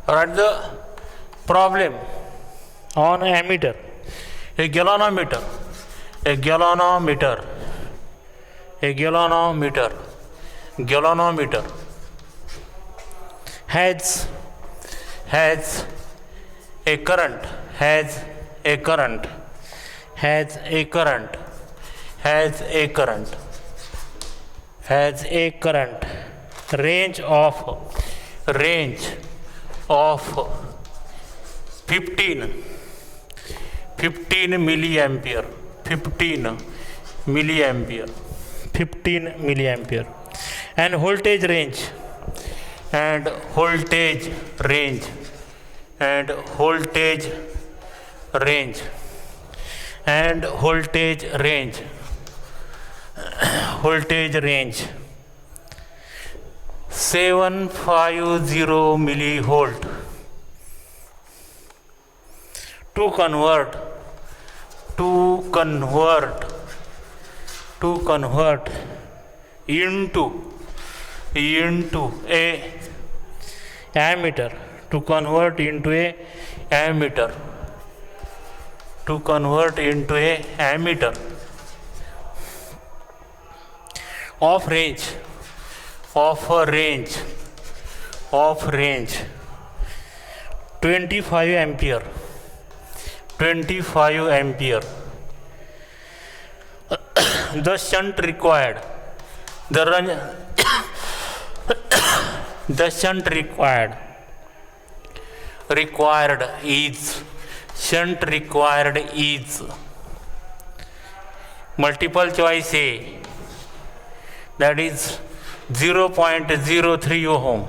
Write the problem on ammeter. A galvanometer, a galvanometer, a galvanometer, galvanometer has a current, has a current, has a current, has a current, has a current, range of 15 milliampere, 15 milliampere, 15 milliampere, and voltage range, and voltage range, and voltage range, and voltage range, voltage range 750 millivolt. To convert into a ammeter, to convert into a ammeter, to convert into a ammeter of range, of a range, of range 25 ampere, 25 ampere. The shunt required, the shunt required is, shunt required is multiple choice A, that is 0.03 ohm,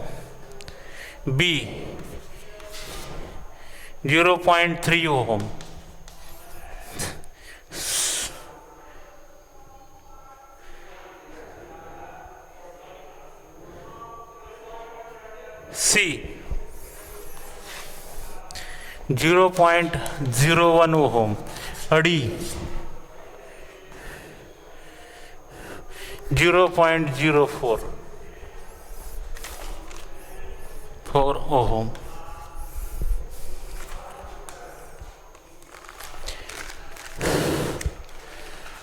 B 0.3 ohm, C 0.01 ohm, D 0.04 ohm.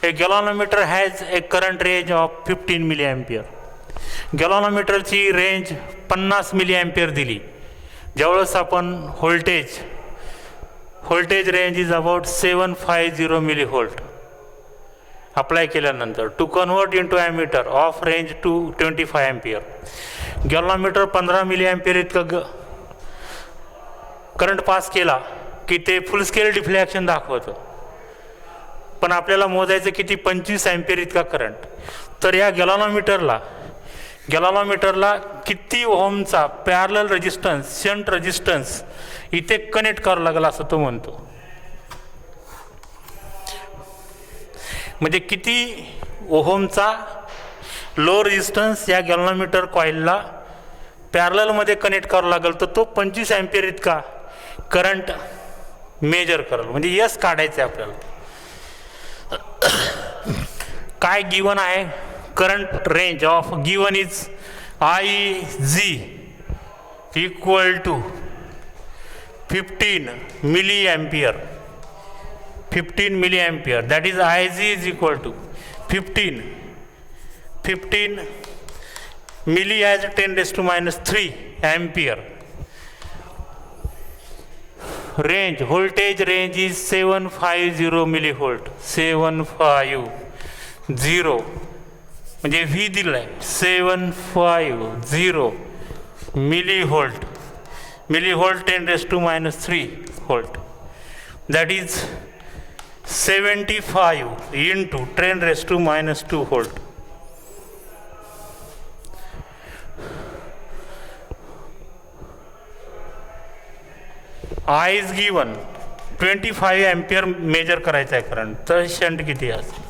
A galvanometer has a current range of 15 milliampere. गॅलॉनोमीटरची range 50 milliampere दिली. ज्यावेळेस आपण voltage range is about 750 millivolt apply केल्यानंतर to convert into ammeter of range to 25 ampere. Galvanometer 15 milliampere इतकं current पास केला की ते full scale deflection दाखवतं, पण आपल्याला मोजायचं किती 25 एम्पियर इतका करंट. तर या गॅलॉनोमीटरला किती ओहमचा पॅरलल रेजिस्टन्स, शंट रेजिस्टन्स इथे कनेक्ट करावं लागेल असं तो म्हणतो. म्हणजे किती ओहमचा लो रेजिस्टन्स या गॅलॉनोमीटर कॉइलला पॅरललमध्ये कनेक्ट करावं लागेल, तर तो 25 एम्पियर इतका करंट मेजर करेल. म्हणजे यस काढायचं आहे आपल्याला. काय गिवन आहे, current range of given is IG equal to 15 milliampere, 15 milliampere, that is IG is equal to 15 milli as 10⁻³ ampere. Range, voltage range is 750 millivolt, 750 म्हणजे व्ही दिलाय 750 millivolt, 10⁻³ volt, that is 75 into 10⁻² volt. I is given 25 ampere measure करायचं आहे current, तर shunt किती असेल.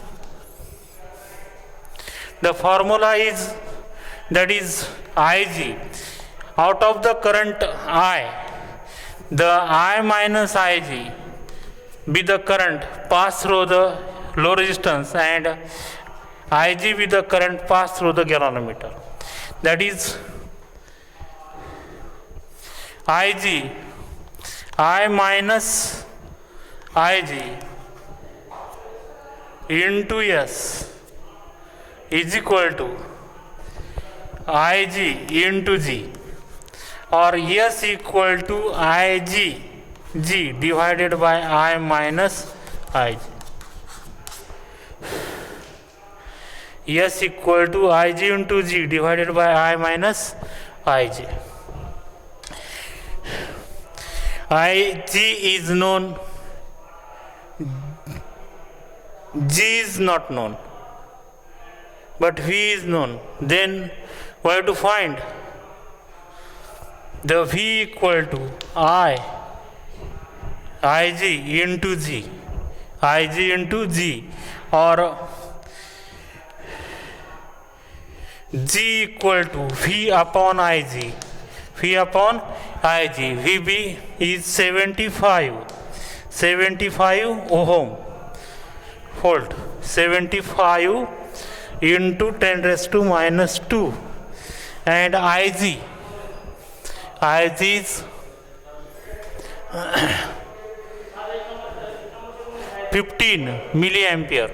The formula is, that is IG, out of the current I, the I minus IG be the current pass through the low resistance and IG be the current pass through the galvanometer. That is Ig, I minus Ig into S is equal to Ig into G, or S equal to Ig G divided by I minus Ig. S equal to Ig into G divided by I minus Ig. Ig is known, G is not known, but V is known. Then we have to find the V equal to Ig into G, Ig into G, or G equal to V upon Ig, V upon Ig. Vb is 75 ohm volt, 75 into 10 raised to minus 2, and Ig is 15 milliampere,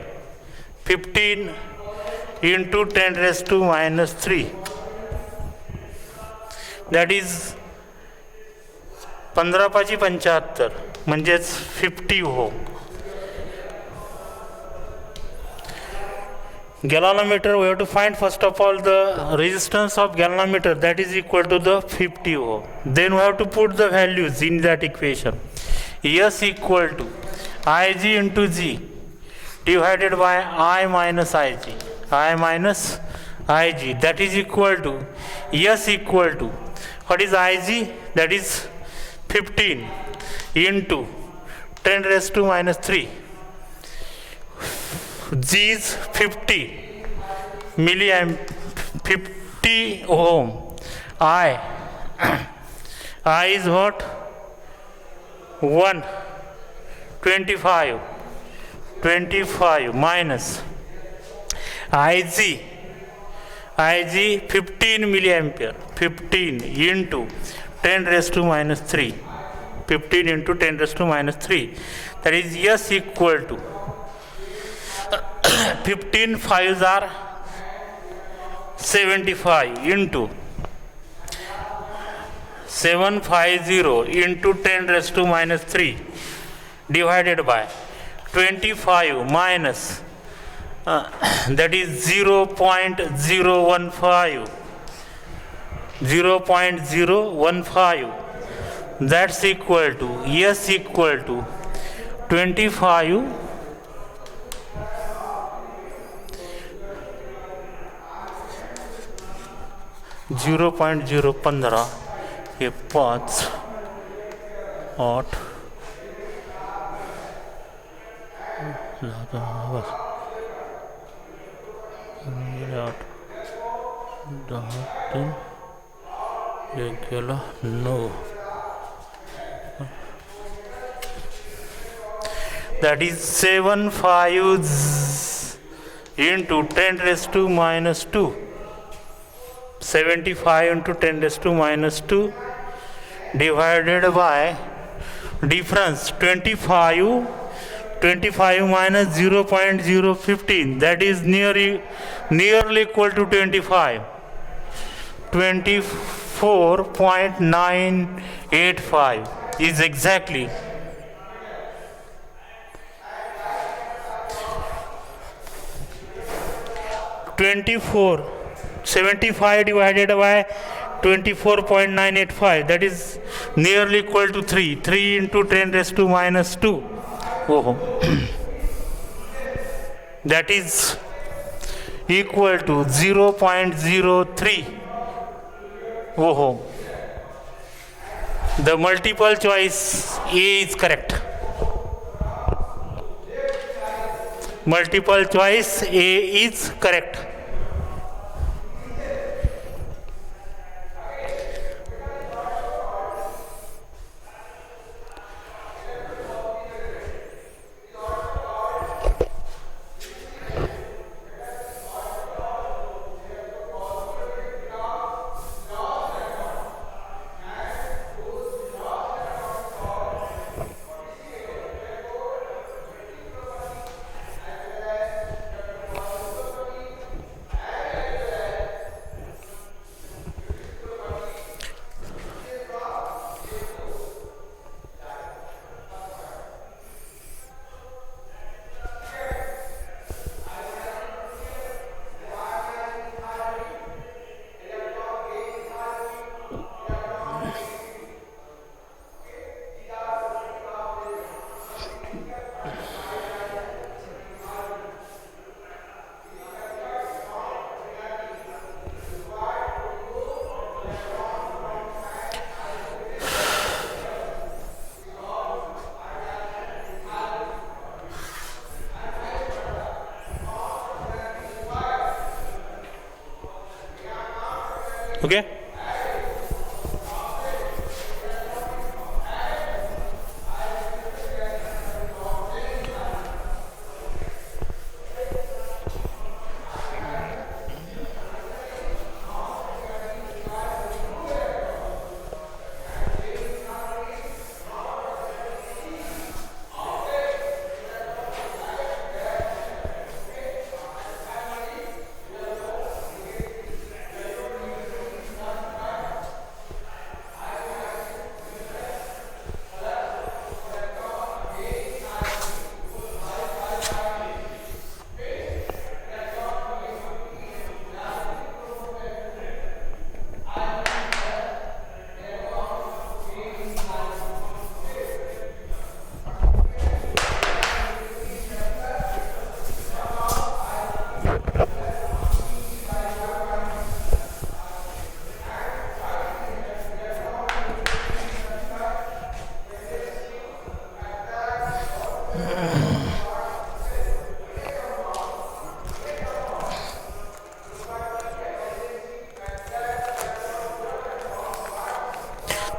15 into 10 raised to minus 3, that is 15×75 म्हणजेच 50 ohm. Galvanometer, we have to find first of all the resistance of galvanometer, that is equal to the 50 ohm. Then we have to put the values in that equation. S equal to Ig into G divided by I minus Ig, that is equal to S equal to, what is Ig? That is 15 into 10 raised to minus 3. G is 50 milliamp, 50 ohm. I is what? 25 minus Ig 15 milliampere, 15 into 10 raised to minus 3, 15 into 10 raised to minus 3, that is S equal to 15 5s are 75 into 750 into 10 raised to minus 3 divided by 25 minus that is 0.015, that's equal to S equal to 25 0.015 hey 5 8 9, that is 75 into 10 raised to minus 2, 75 into 10 raised to minus 2 divided by difference 25 minus 0.015, that is nearly equal to 25, 24.985 is exactly 75 divided by 24.985, that is nearly equal to 3 into 10 raised to minus 2 ohm. That is equal to 0.03 ohm. The multiple choice A is correct. Multiple choice A is correct. Okay.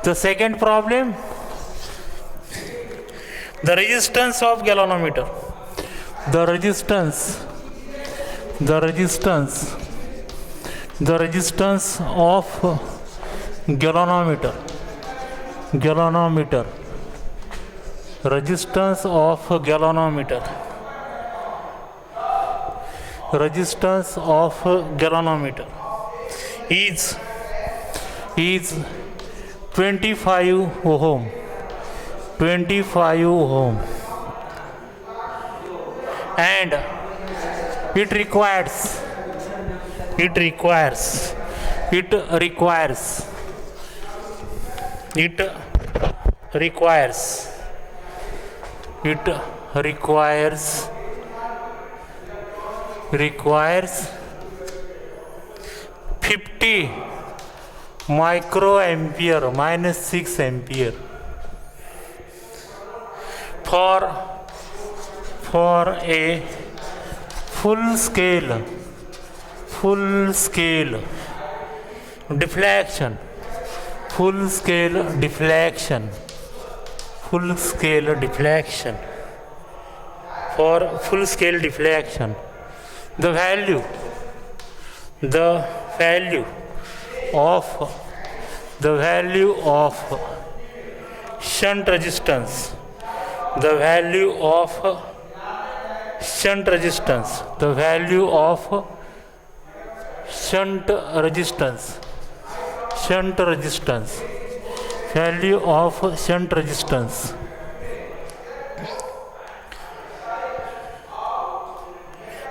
The second problem, the resistance of galvanometer. The resistance of galvanometer. Resistance of galvanometer. Resistance of galvanometer is 25 ohm. 25 ohm, and it requires requires 50 microampere minus 6 ampere for a full scale deflection the value of shunt resistance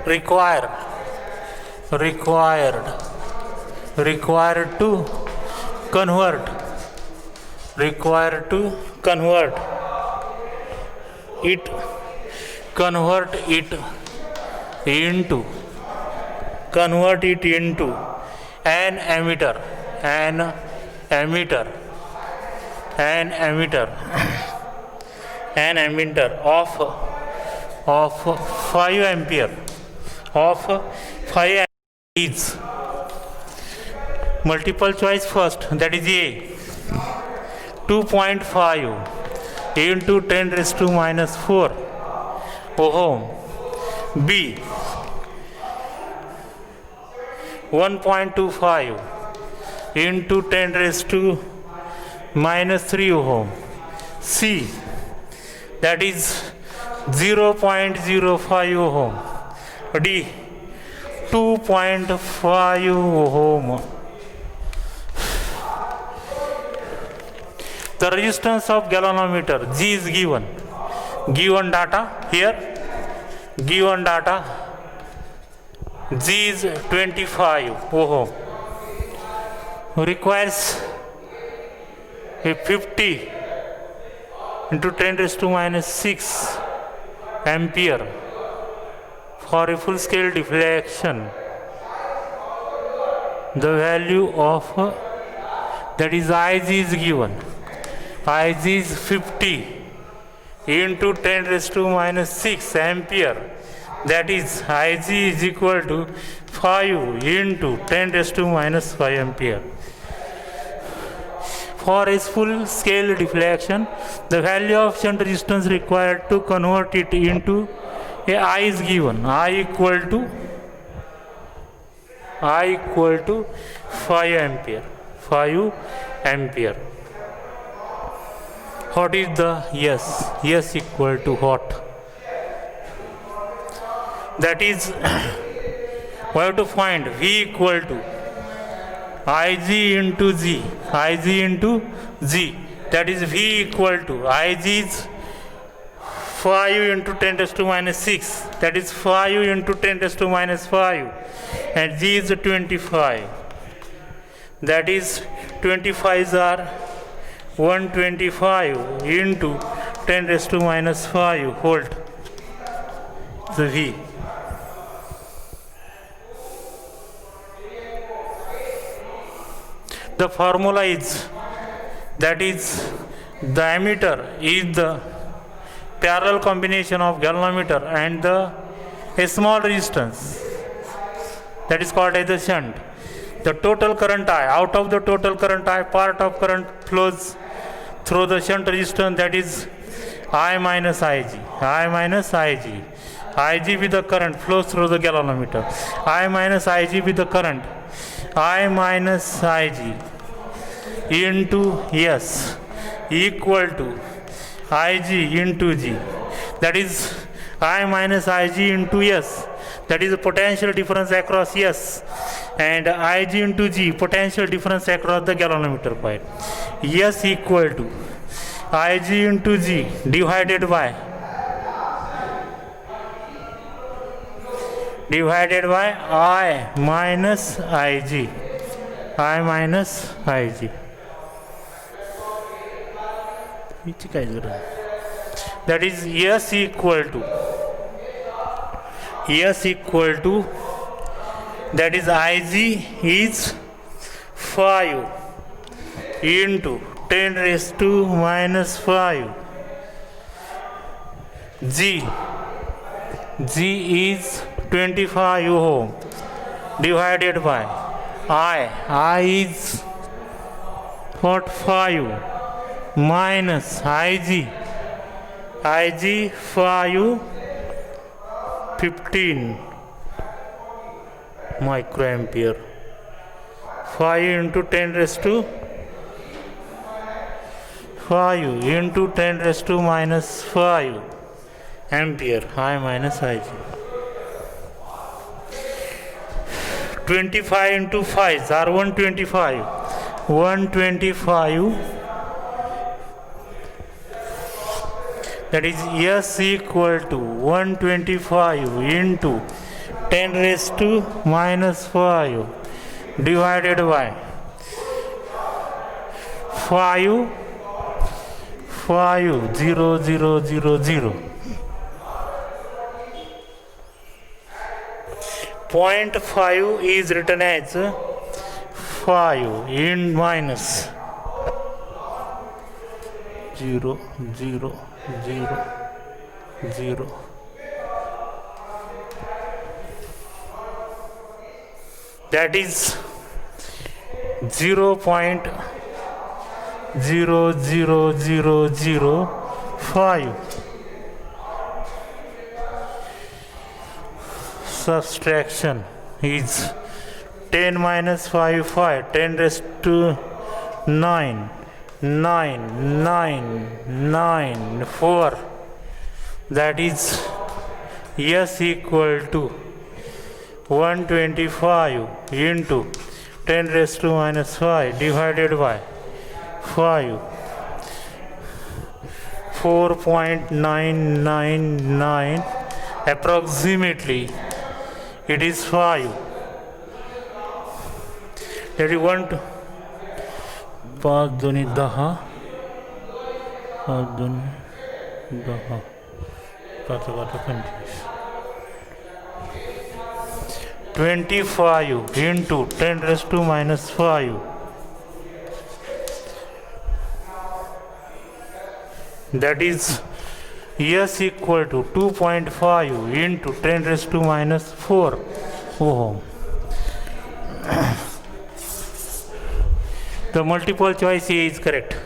required to convert it into an ammeter of 5 ampere is multiple choice first, that is A, 2.5 into 10 raised to minus 4 ohm, B, 1.25 into 10 raised to minus 3 ohm, C, that is 0.05 ohm, D, 2.5 ohm. The resistance of galvanometer G is given data here, G is 25 ohm, requires a 50 into 10 raised to minus 6 ampere for a full scale deflection. The value of that is Ig is given. Ig is 50 into 10 raised to minus 6 ampere. That is Ig is equal to 5 into 10 raised to minus 5 ampere. For a full scale deflection, the value of shunt resistance required to convert it into a I is given. I equal to 5 ampere. 5 ampere. What is the S? S equal to what? That is, we have to find V equal to Ig into G. Ig into G. That is V equal to Ig is 5 into 10 raised to minus 6. That is 5 into 10 raised to minus 5. And G is 25. That is 25s are 125 into 10 raised to minus 5 volt. The V. The formula is, that is, the ammeter is the parallel combination of galvanometer and a small resistance, that is called as the shunt. The total current I, out of the total current I, part of current flows through the shunt resistance, that is I minus Ig. I minus Ig. Ig with the current flows through the galvanometer. I minus Ig with the current. I minus Ig into S equal to Ig into G. That is I minus Ig into S. That is the potential difference across S. And Ig into G, potential difference across the galvanometer coil. S equal to Ig into G divided by I minus Ig. I minus Ig. That is S equal to, that is Ig is 5 into 10 raised to minus 5. G is 25 ohm divided by I is what, 5 minus Ig 5 15 microampere. 5 into 10 raised to 5 into 10 raised to minus 5 ampere. I minus Ig. 25 into 5 are 125. 125. That is S equal to 125 into 10 raised to minus 5 divided by 5 0 0 0 0. 0.5 is written as 5 in minus 0 0 0 0. That is 0.00005. Subtraction is 10 minus 5 5, 10 raised to 9 9 9 9 4. That is S equal to 125 into 10 raised to minus 5 divided by 5. 4.999 approximately. It is 5. That is 1 to 5 दूनी 10 5 दूनी 10 25 into 10 raised to minus 5. That is S equal to 2.5 into 10 raised to minus 4 ohm. The multiple choice A is correct.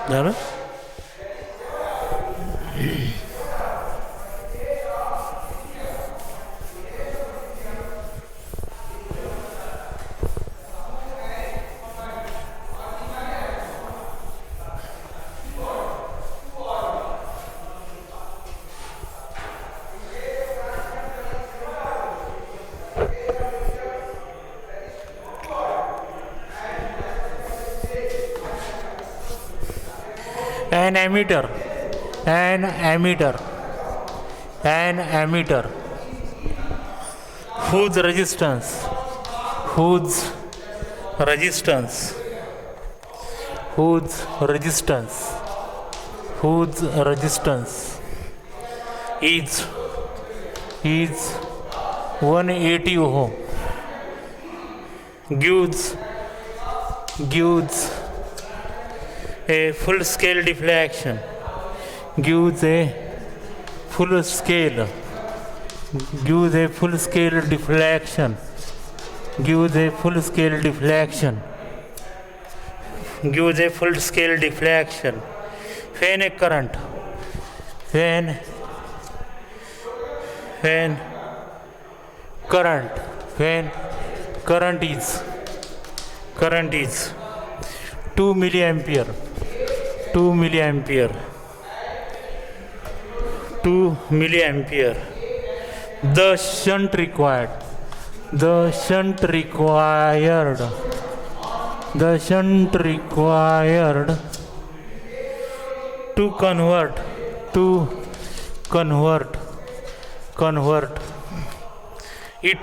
झालं. An ammeter, an ammeter, an ammeter, whose resistance, whose resistance, whose resistance, whose resistance is 180 ohm, gives a full scale deflection, gives a full scale deflection, gives a full scale deflection, gives a full scale deflection. When a current, when current is 2 milliampere, 2 milliampere, the shunt required to convert it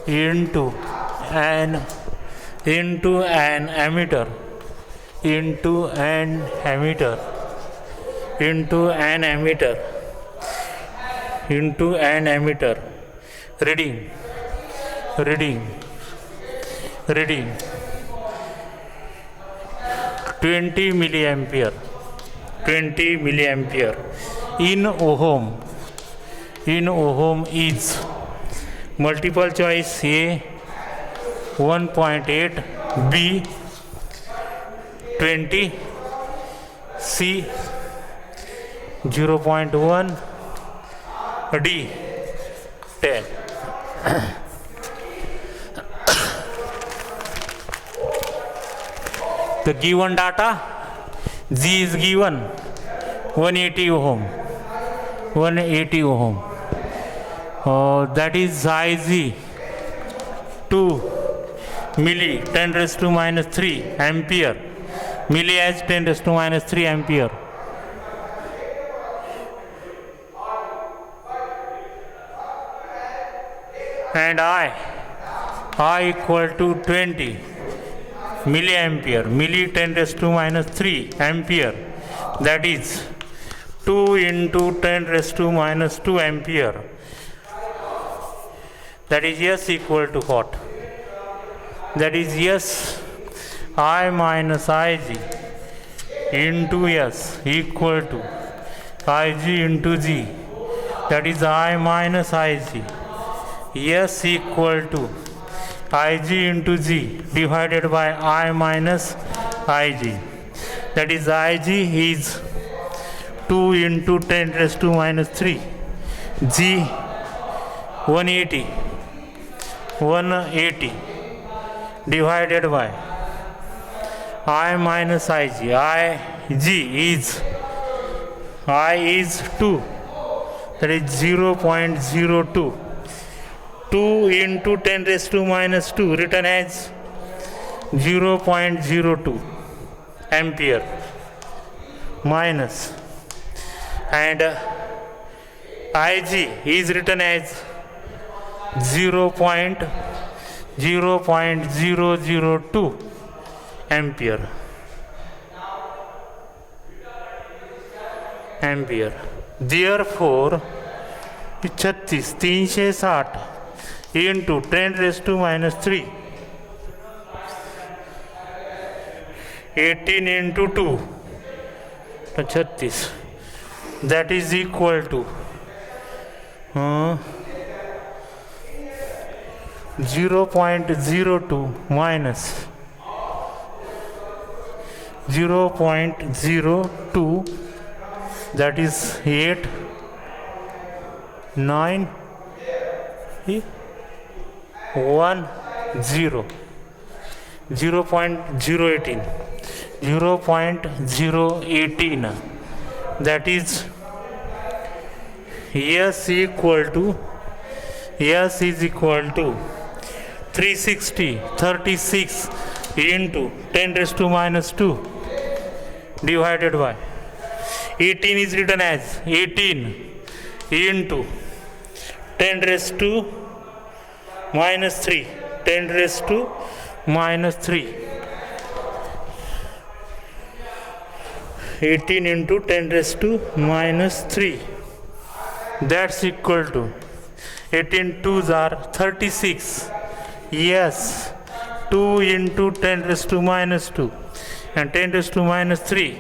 into an ammeter, reading 20 milliampere in ohm is multiple choice A 1.8, B 20, C 0.1, D 10. The given data, G is given 180 ohm. That is Ig 2 milli 10 raised to minus 3 ampere. Milli as 10 raised to minus 3 ampere. And I I equal to 20 milliampere, milli 10 raised to minus 3 ampere, that is 2 into 10 raised to minus 2 ampere, that is S equal to what? That is S I minus Ig into S equal to Ig into G, that is I minus Ig. S equal to Ig into G divided by I minus Ig, that is Ig is 2 into 10 raised to minus 3, G 180 divided by I minus Ig. I is 2, that is 0.02. 2 into 10 raised to minus 2 written as 0.02 ampere minus, and Ig is written as 0.002 ampere. Therefore 360 into 10 raised to minus 3, 18 into 2, 36, that is equal to 0.02 minus 0.02, that is 8 9 1 0, 0.018, that is S is equal to 36 into 10 raised to minus 2 divided by 18 is written as 18 into 10 raised to minus 3, 10 raised to minus 3, 18 into 10 raised to minus 3, that's equal to 18 2s are 36. Yes, 2 into 10 raised to minus 2 and 10 raised to minus 3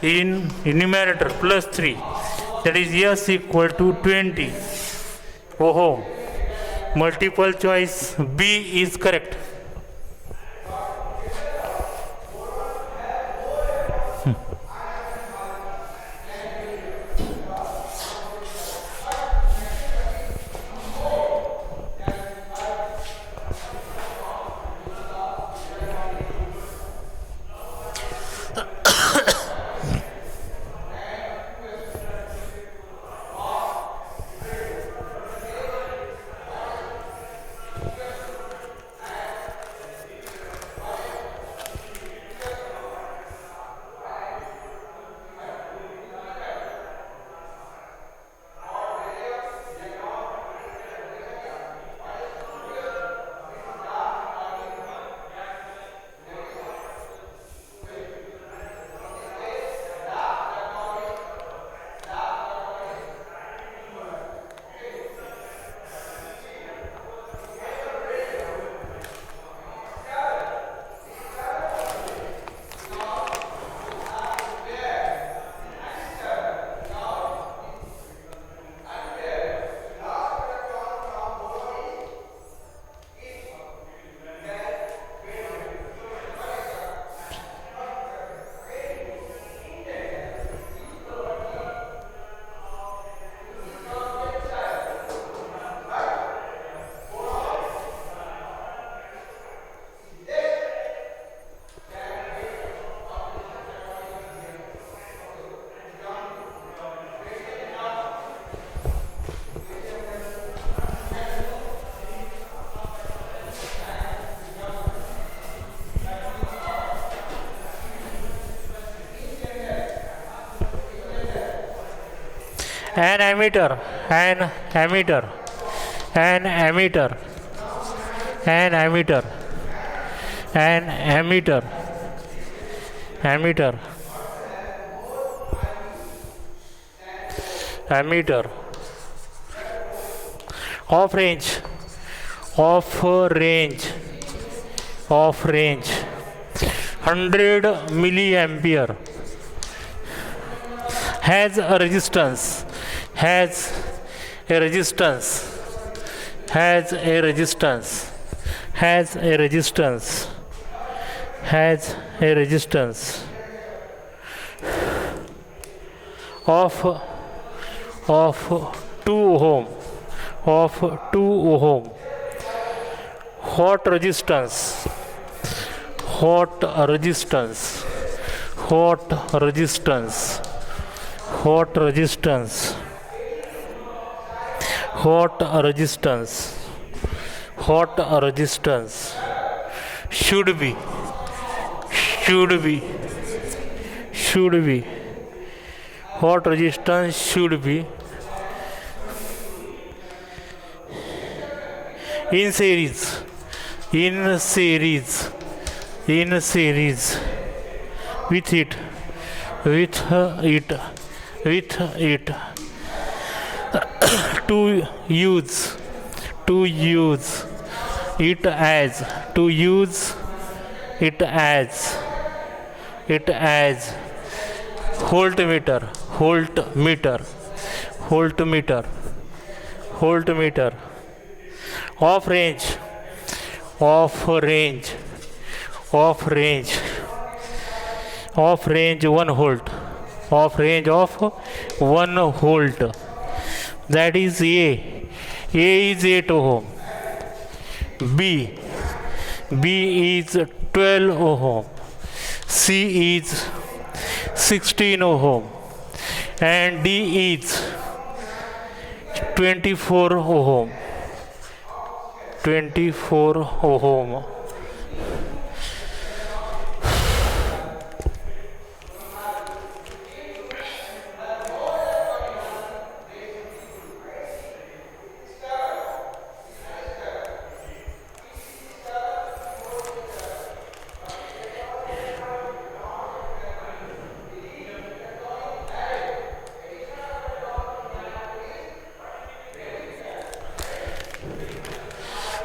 in numerator plus 3, that is S equal to 20 ohm. Multiple choice B is correct. an ammeter an ammeter, an ammeter, ammeter, ammeter, of range, of range, of range, 100 milliampere, has a resistance, has a resistance, has a resistance, has a resistance, has a resistance of 2 ohm, of 2 ohm. What resistance, what resistance, what resistance, what resistance, what resistance, what resistance should be, should be, should be, what resistance should be in series, in series, in series with it, with it, with it, to use, to use it as, to use it as, it as voltmeter, voltmeter, voltmeter, voltmeter, of range, of range, of range, of range 1 volt, of range of 1 volt, that is A is 8 ohm, B is 12 ohm, C is 16 ohm, and D is 24 ohm, 24 ohm.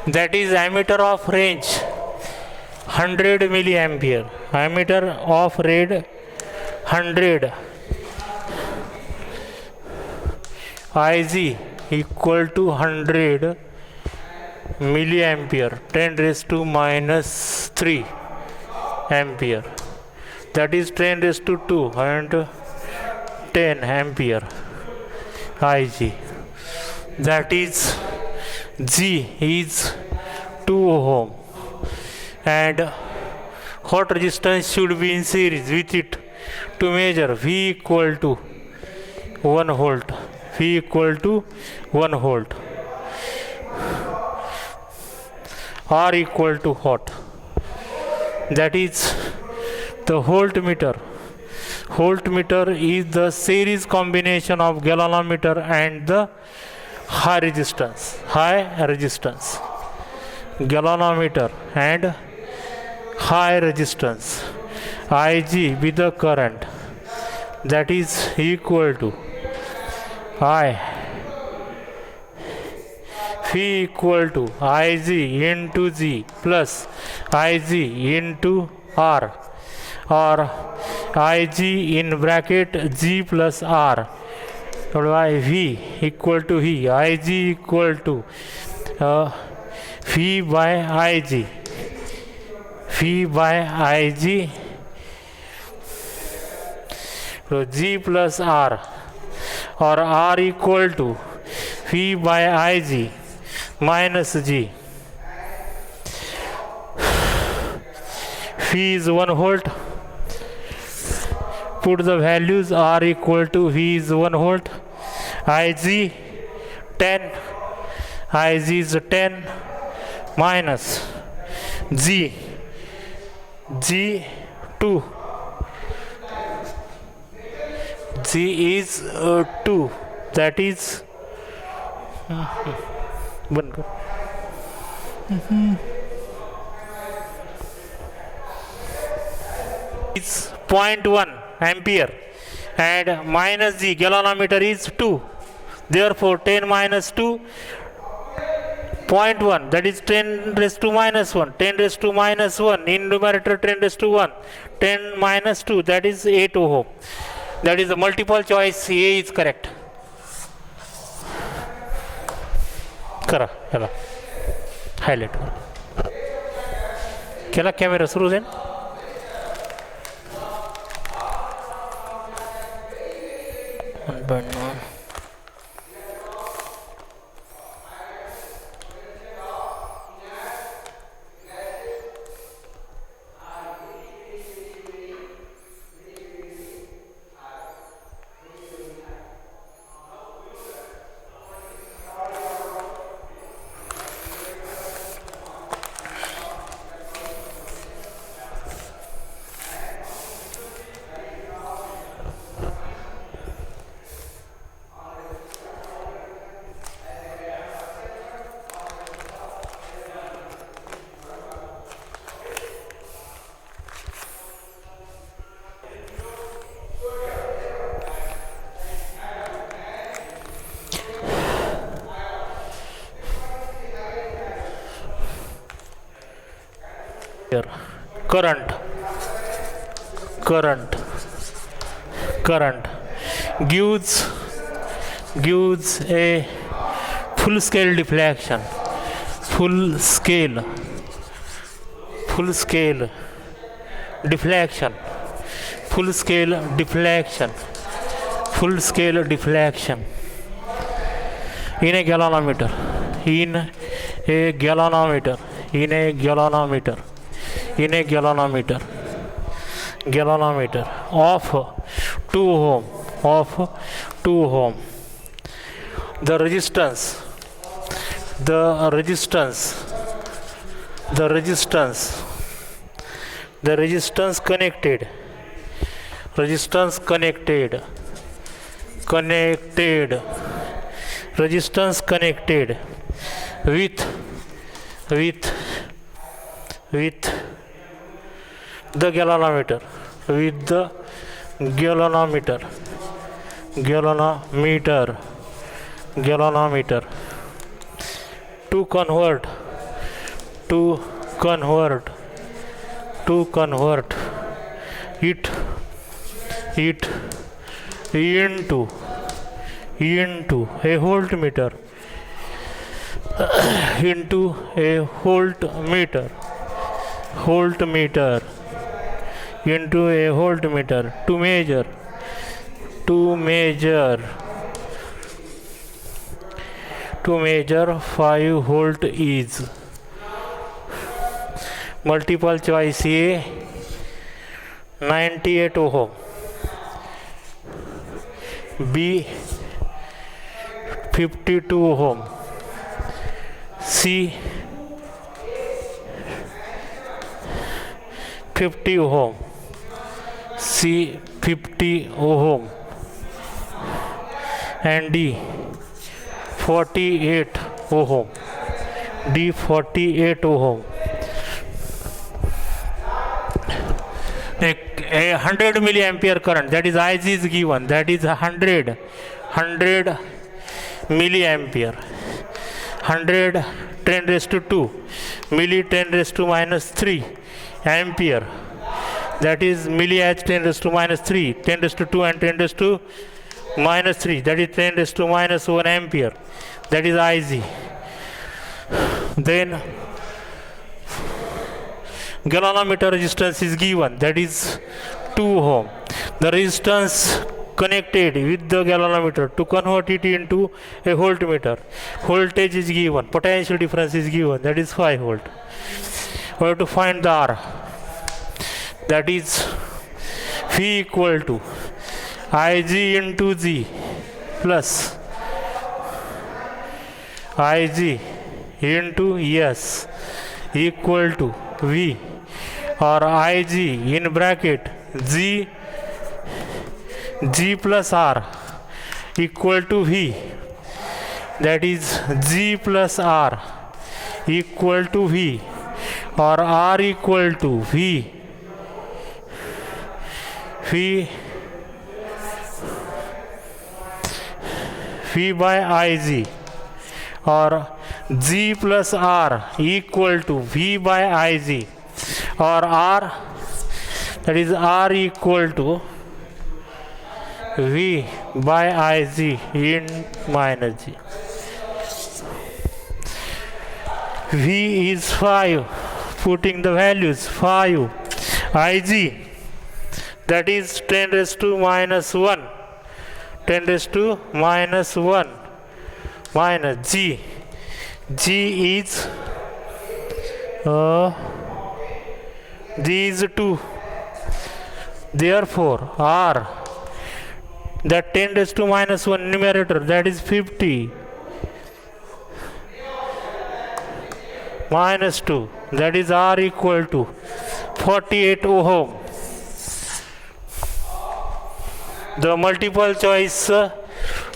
That is ammeter of range 100 milliampere, ammeter of range 100, Ig equal to 100 milliampere, 10 raised to minus 3 ampere, that is 10 raised to 2 and 10 ampere Ig, that is G is 2 ohm, and what resistance should be in series with it to measure V equal to 1 volt, V equal to 1 volt, R equal to what, that is the voltmeter. Voltmeter is the series combination of galvanometer and the high resistance, galvanometer and high resistance, Ig with the current, that is equal to I V equal to Ig into G plus Ig into R, or Ig in bracket G plus R, by V equal to V, Ig equal to V by Ig, V by Ig, so G plus R, or R equal to V by Ig minus G. V is 1 volt, put the values, R equal to V is 1 volt, Ig 10, Ig is 10 minus G 2, G is 2, that is is 0.1 ampere and minus the galvanometer is 2. Therefore 10 minus 2, 0.1, that is 10 raised to minus 1, 10 raised to minus 1, in numerator 10 raised to 1, 10 minus 2, that is 8 ohm. That is the multiple choice, A is correct. करा चला highlight केला camera सुरू जाईल. current gives a full scale deflection, full scale deflection in a galvanometer of 2 ohm. The resistance connected with the galvanometer to convert it into a voltmeter to measure 5 volt is multiple choice A 98 ohm, B 52 ohm, C 50 ohm, C 50 ohm, and D 48 ohm. A 100 milliampere current, that is Ig is given, that is 100 milliampere, 100 10 raised to 2 milli 10 raised to minus 3 ampere, that is milli H 10 raised to minus 3, 10 raised to 2 and 10 raised to minus 3, that is 10 raised to minus 1 ampere, that is Ig. Then galvanometer resistance is given, that is 2 ohm. The resistance connected with the galvanometer to convert it into a voltmeter. Voltage is given, potential difference is given, that is 5 volt. We have to find the R, that is V equal to Ig into G plus Ig into S equal to V, or Ig in bracket G plus R equal to V, that is G plus R equal to V, or R equal to V V by Ig, or G plus R equal to V by Ig, or R, that is R equal to V by Ig in minus G. V is 5, putting the values 5, Ig, that is 10 raised to minus 1, 10 raised to minus 1, minus G. G is G is 2. Therefore, R, that 10 raised to minus 1 numerator, that is 50, minus 2, that is R equal to 48 ohm. The multiple choice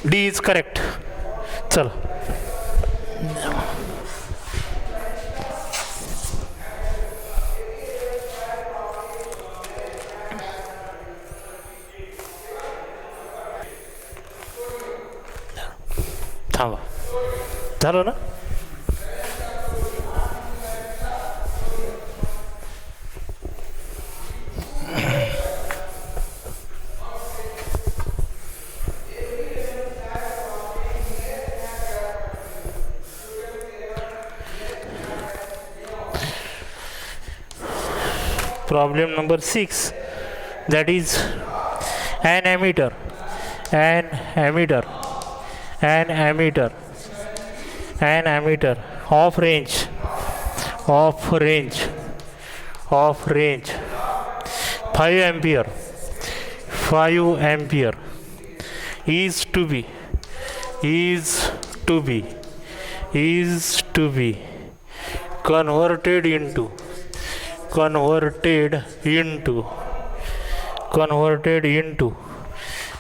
D is correct. चलो थांबा, झालं ना? Problem number 6, that is an ammeter of range 5 ampere is to be converted into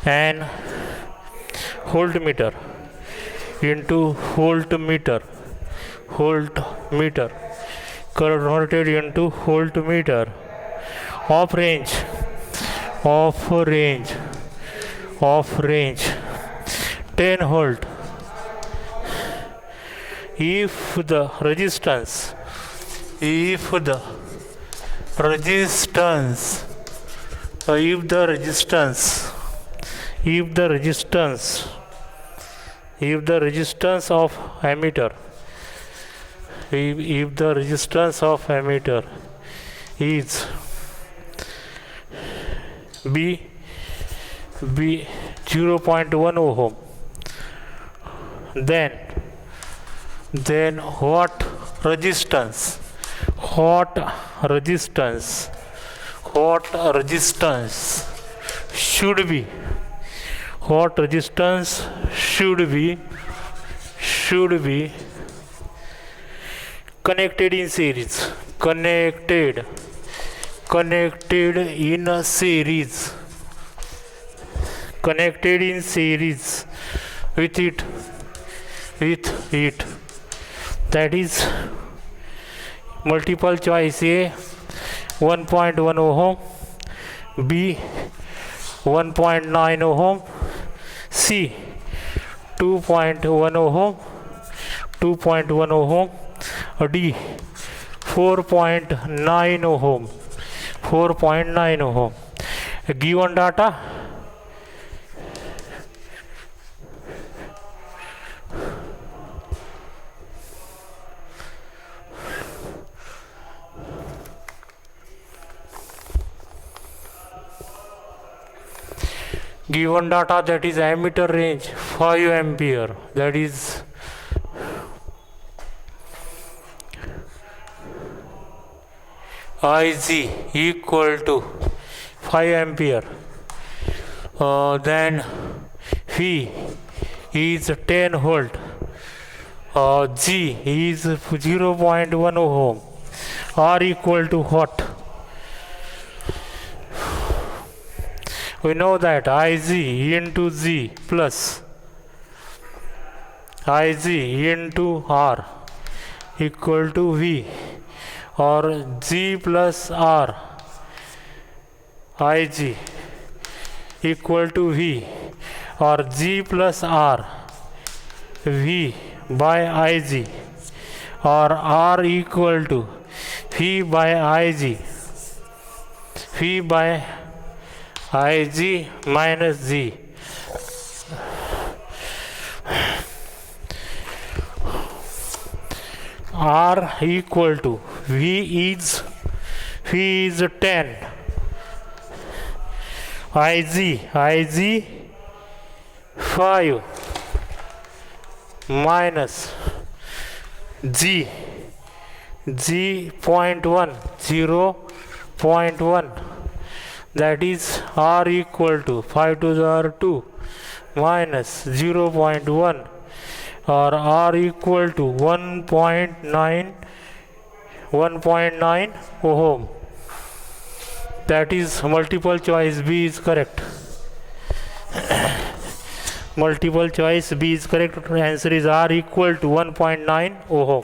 an voltmeter converted into voltmeter of range 10 volt if the resistance of ammeter is B 0.1 ohm, then what resistance should be connected in series with it, that is multiple choice: A 1.1 ohm, B 1.9 ohm, C 2.1 ohm, D 4.9 ohm. Given data, that is ammeter range 5 ampere, that is Ig equal to 5 ampere, then V is 10 volt, G is 0.1 ohm, R equal to what? We know that Ig into G plus Ig into R equal to V, or G plus R Ig equal to V, or G plus R, V by Ig, or R equal to V by Ig, V by Ig minus G. R equal to V is 10, Ig 5 minus G 0.1, 0.1, that is R equal to 5 to the power 2 minus 0.1, or R equal to 1.9 ohm. That is multiple choice B is correct. Multiple choice B is correct. Answer is R equal to 1.9 ohm.